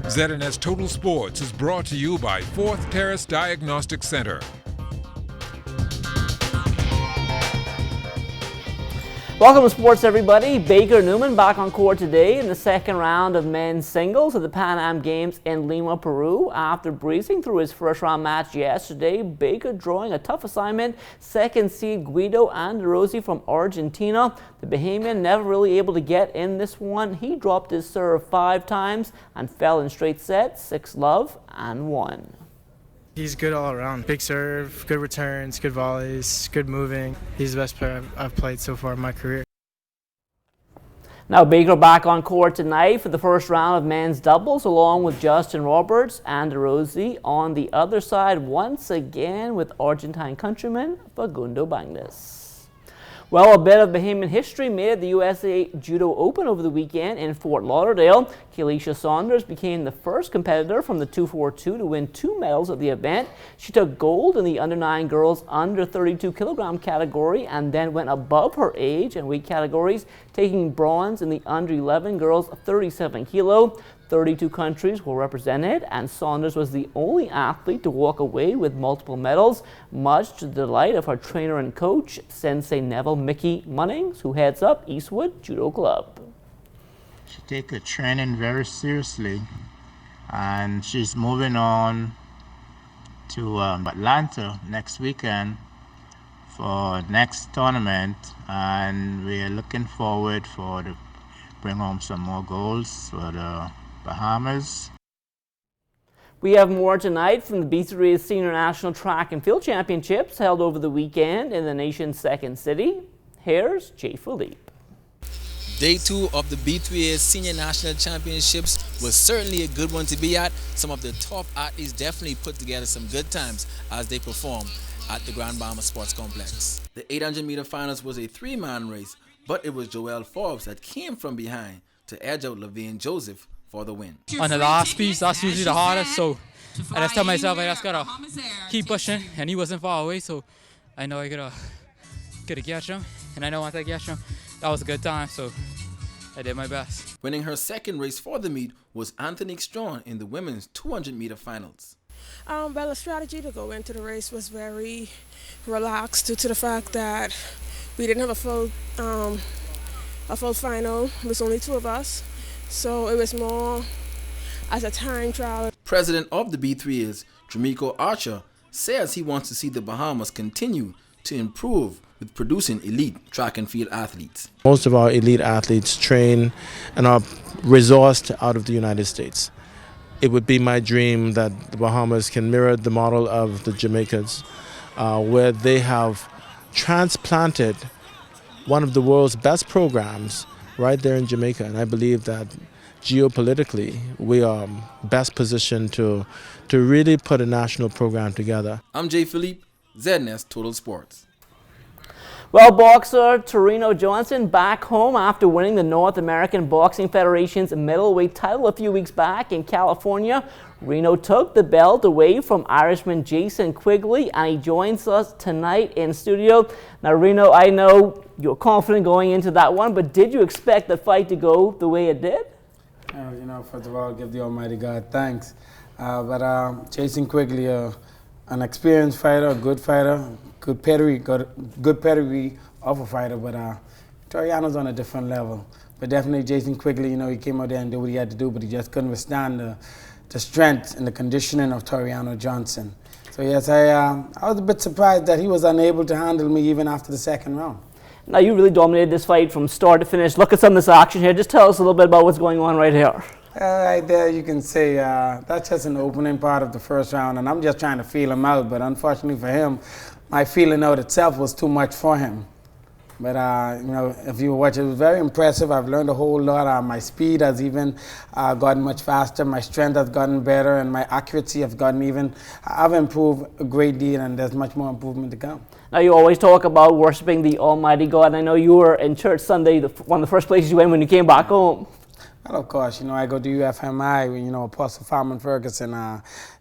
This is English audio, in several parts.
ZNS Total Sports is brought to you by Fourth Terrace Diagnostic Center. Welcome to sports, everybody. Baker Newman back on court today in the second round of men's singles at the Pan Am Games in Lima, Peru. After breezing through his first round match yesterday, Baker drawing a tough assignment. Second seed Guido Anderozzi from Argentina. The Bahamian never really able to get in this one. He dropped his serve 5 times and fell in straight sets, 6-love, and won. He's good all around. Big serve, good returns, good volleys, good moving. He's the best player I've played so far in my career. Now Baker back on court tonight for the first round of men's doubles along with Justin Roberts and Anderozzi on the other side once again with Argentine countryman Facundo Bagnis. Well, a bit of Bahamian history made at the USA Judo Open over the weekend in Fort Lauderdale. Kealisha Saunders became the first competitor from the 242 to win 2 medals at the event. She took gold in the under 9 girls under 32 kilogram category and then went above her age and weight categories, taking bronze in the under 11 girls 37 kilo. 32 countries were represented, and Saunders was the only athlete to walk away with multiple medals, much to the delight of her trainer and coach, Sensei Neville Mickey Munnings, who heads up Eastwood Judo Club. She takes her training very seriously, and she's moving on to Atlanta next weekend for next tournament, and we're looking forward to bring home some more golds for the Bahamas. We have more tonight from the B3's Senior National Track and Field Championships held over the weekend in the nation's second city. Here's Jay Philippe. Day 2 of the B3's Senior National Championships was certainly a good one to be at. Some of the top athletes definitely put together some good times as they performed at the Grand Bahama Sports Complex. The 800-meter finals was a 3-man race, but it was Joelle Forbes that came from behind to edge out Laverne Joseph for the win. On the last piece, that's usually the hardest, so I just tell myself I just gotta keep pushing, and he wasn't far away, so I know I gotta catch him, and I know once I catch him, that was a good time, so I did my best. Winning her second race for the meet was Anthony Strong in the women's 200-meter finals. Well, the strategy to go into the race was very relaxed due to the fact that we didn't have a full final. It was only 2 of us, so it was more as a time trial. President of the B3 Dramico Archer says he wants to see the Bahamas continue to improve with producing elite track and field athletes. Most of our elite athletes train and are resourced out of the United States. It would be my dream that the Bahamas can mirror the model of the Jamaicans, where they have transplanted one of the world's best programs right there in Jamaica. And I believe that geopolitically, we are best positioned to really put a national program together. I'm Jay Philippe, ZNS Total Sports. Well, boxer Torino Johnson back home after winning the North American Boxing Federation's middleweight title a few weeks back in California. Reno took the belt away from Irishman Jason Quigley, and he joins us tonight in studio. Now, Reno, I know you're confident going into that one, but did you expect the fight to go the way it did? First of all, give the Almighty God thanks. But Jason Quigley, an experienced fighter, a good fighter, good pedigree of a fighter, but Toriano's on a different level. But definitely Jason Quigley, he came out there and did what he had to do, but he just couldn't withstand the strength and the conditioning of Toriano Johnson. So yes, I was a bit surprised that he was unable to handle me even after the second round. Now, you really dominated this fight from start to finish. Look at some of this action here. Just tell us a little bit about what's going on right here. Right there, you can say that's just an opening part of the first round, and I'm just trying to feel him out. But unfortunately for him, my feeling out itself was too much for him. But if you watch, it was very impressive. I've learned a whole lot. My speed has even gotten much faster. My strength has gotten better, and my accuracy has gotten even. I've improved a great deal, and there's much more improvement to come. Now, you always talk about worshiping the Almighty God. I know you were in church Sunday, one of the first places you went when you came back home. Well, of course, I go to UFMI, Apostle Farman Ferguson,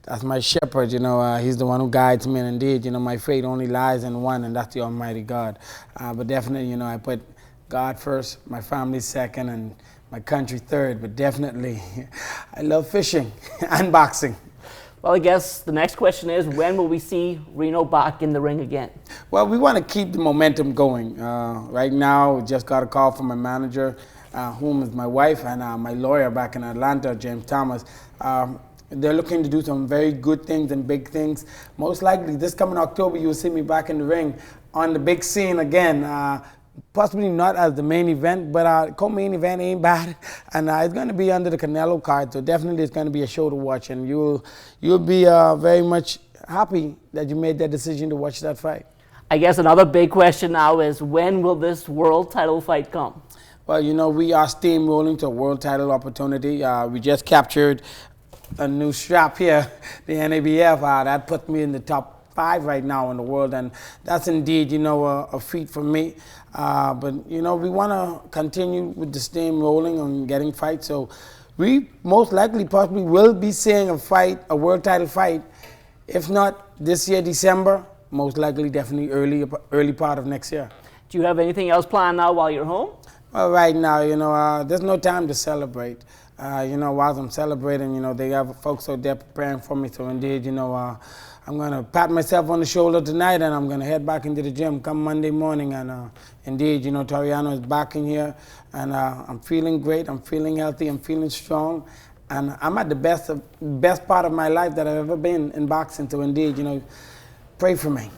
that's my shepherd, he's the one who guides me, and indeed, my faith only lies in one, and that's the Almighty God. But definitely, I put God first, my family second, and my country third, but definitely I love fishing and boxing. Well, I guess the next question is, when will we see Reno back in the ring again? Well, we want to keep the momentum going. Right now, just got a call from my manager, whom is my wife, and my lawyer back in Atlanta, James Thomas. They're looking to do some very good things and big things. Most likely, this coming October, you'll see me back in the ring on the big scene again. Possibly not as the main event, but co-main event ain't bad, and it's going to be under the Canelo card, so definitely it's going to be a show to watch, and you'll be very much happy that you made that decision to watch that fight. I guess another big question now is, when will this world title fight come? Well, you know, we are steamrolling to a world title opportunity. We just captured a new strap here, the NABF. That put me in the top 5 right now in the world, and that's indeed, you know, a feat for me. But, you know, we want to continue with the steamrolling and getting fights. So we most likely possibly will be seeing a fight, a world title fight, if not this year, December, most likely definitely early part of next year. Do you have anything else planned now while you're home? Well, right now, you know, there's no time to celebrate. You know, while I'm celebrating, you know, they have folks out there preparing for me. So indeed, you know, I'm going to pat myself on the shoulder tonight, and I'm going to head back into the gym come Monday morning. And indeed, you know, Toriano is back in here, and I'm feeling great. I'm feeling healthy. I'm feeling strong. And I'm at the best part of my life that I've ever been in boxing. So indeed, you know, pray for me.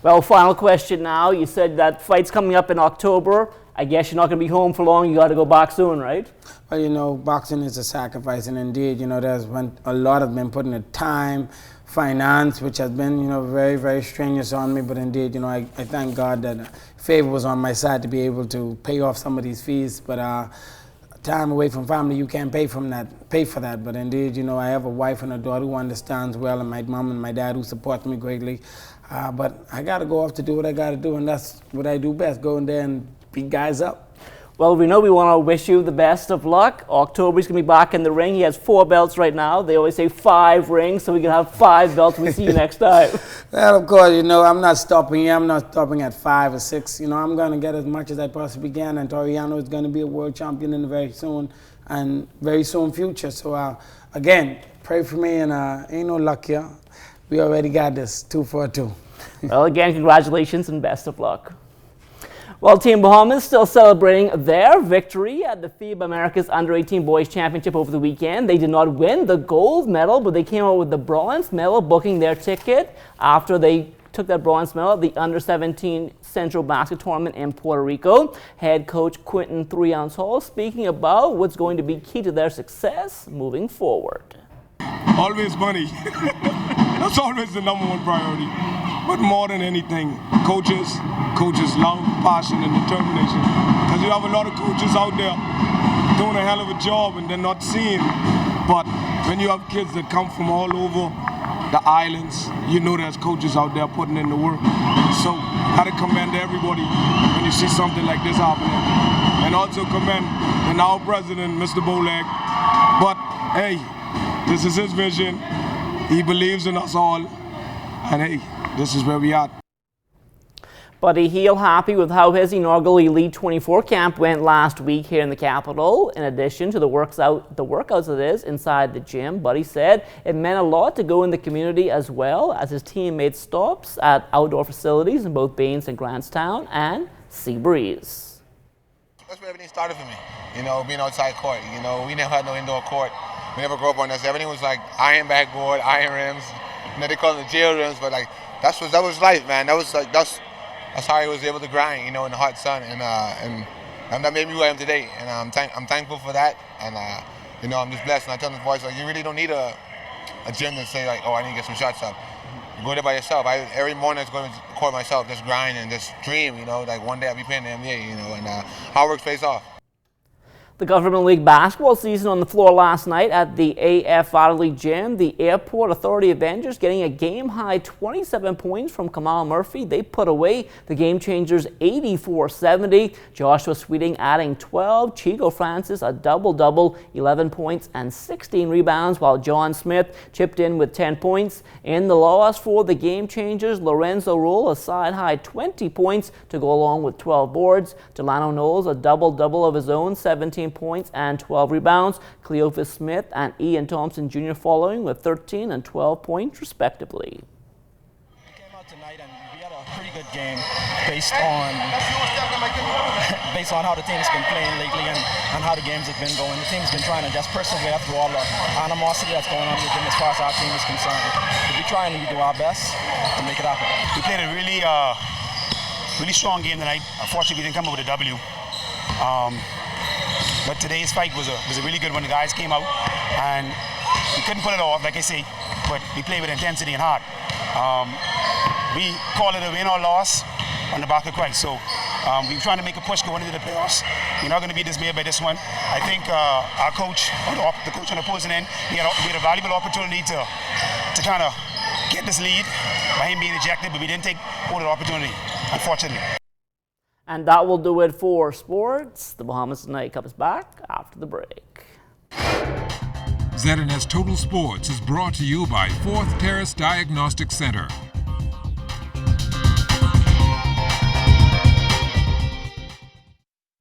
Well, final question now. You said that fight's coming up in October. I guess you're not going to be home for long. You got to go back soon, right? Well, you know, boxing is a sacrifice, and indeed, you know, there's been a lot of been putting the time, finance, which has been, you know, very, very strenuous on me. But indeed, you know, I thank God that favor was on my side to be able to pay off some of these fees. But time away from family, you can't pay for that. But indeed, you know, I have a wife and a daughter who understands well, and my mom and my dad who support me greatly. But I got to go off to do what I got to do, and that's what I do best, go in there and beat guys up. Well, we know we want to wish you the best of luck. October's going to be back in the ring. He has 4 belts right now. They always say 5 rings, so we can have 5 belts when we see you next time. Well, of course, you know, I'm not stopping here. I'm not stopping at 5 or 6. You know, I'm going to get as much as I possibly can, and Toriano is going to be a world champion in the very soon future. So, again, pray for me, and ain't no luck here. We already got this, 2 for 2. Well, again, congratulations and best of luck. Well, Team Bahamas still celebrating their victory at the FIBA America's Under-18 Boys Championship over the weekend. They did not win the gold medal, but they came out with the bronze medal, booking their ticket after they took that bronze medal at the Under-17 Central Basket Tournament in Puerto Rico. Head coach Quentin 3-Ounce Hall speaking about what's going to be key to their success moving forward. Always money. That's always the #1 priority. But more than anything, coaches love, passion, and determination. Because you have a lot of coaches out there doing a hell of a job and they're not seen. But when you have kids that come from all over the islands, you know there's coaches out there putting in the work. So I commend everybody when you see something like this happening. And also commend the now president, Mr. Boleg. But hey, this is his vision. He believes in us all. And hey, this is where we are. Buddy Hield happy with how his inaugural Elite 24 camp went last week here in the capital. In addition to the workouts it is inside the gym, Buddy said it meant a lot to go in the community as well as his team made stops at outdoor facilities in both Baines and Grantstown and Seabreeze. That's where everything started for me, you know, being outside court. You know, we never had no indoor court. We never grew up on this. Everything was like iron backboard, iron rims. You know, they call them the jail rims, but like that was life, man. That's how I was able to grind, you know, in the hot sun, and that made me who I am today. And I'm thankful for that, and you know, I'm just blessed. And I tell the boys, like, you really don't need a gym to say like, oh, I need to get some shots up. You go there by yourself. Every morning I was going to the court myself, just grind and just dream, you know, like one day I'll be playing the NBA, you know, and hard work pays off. The Government League basketball season on the floor last night at the AF Adderley Gym. The Airport Authority Avengers getting a game-high 27 points from Kamal Murphy. They put away the Game Changers 84-70. Joshua Sweeting adding 12. Chico Francis a double-double, 11 points and 16 rebounds, while John Smith chipped in with 10 points. In the loss for the Game Changers, Lorenzo Rule a side-high 20 points to go along with 12 boards. Delano Knowles a double-double of his own, 17 13 points and 12 rebounds. Cleophas Smith and Ian Thompson Jr. following with 13 and 12 points respectively. Tonight, and we had a pretty good game based on how the team's been playing lately and how the games have been going. The team's been trying to just persevere through all the animosity that's going on with them as far as our team is concerned. We're trying to do our best to make it happen. We played a really strong game tonight. Unfortunately, we didn't come up with a W. But today's fight was a really good one. The guys came out and we couldn't pull it off, like I say, but we played with intensity and heart. We call it a win or loss on the back of Christ. So we're trying to make a push going into the playoffs. We're not going to be dismayed by this one. I think our coach, or the coach on the opposing end, we had a valuable opportunity to kind of get this lead by him being ejected, but we didn't take hold of the opportunity, unfortunately. And that will do it for sports. The Bahamas Tonight comes back after the break. ZNS Total Sports is brought to you by 4th Terrace Diagnostic Center.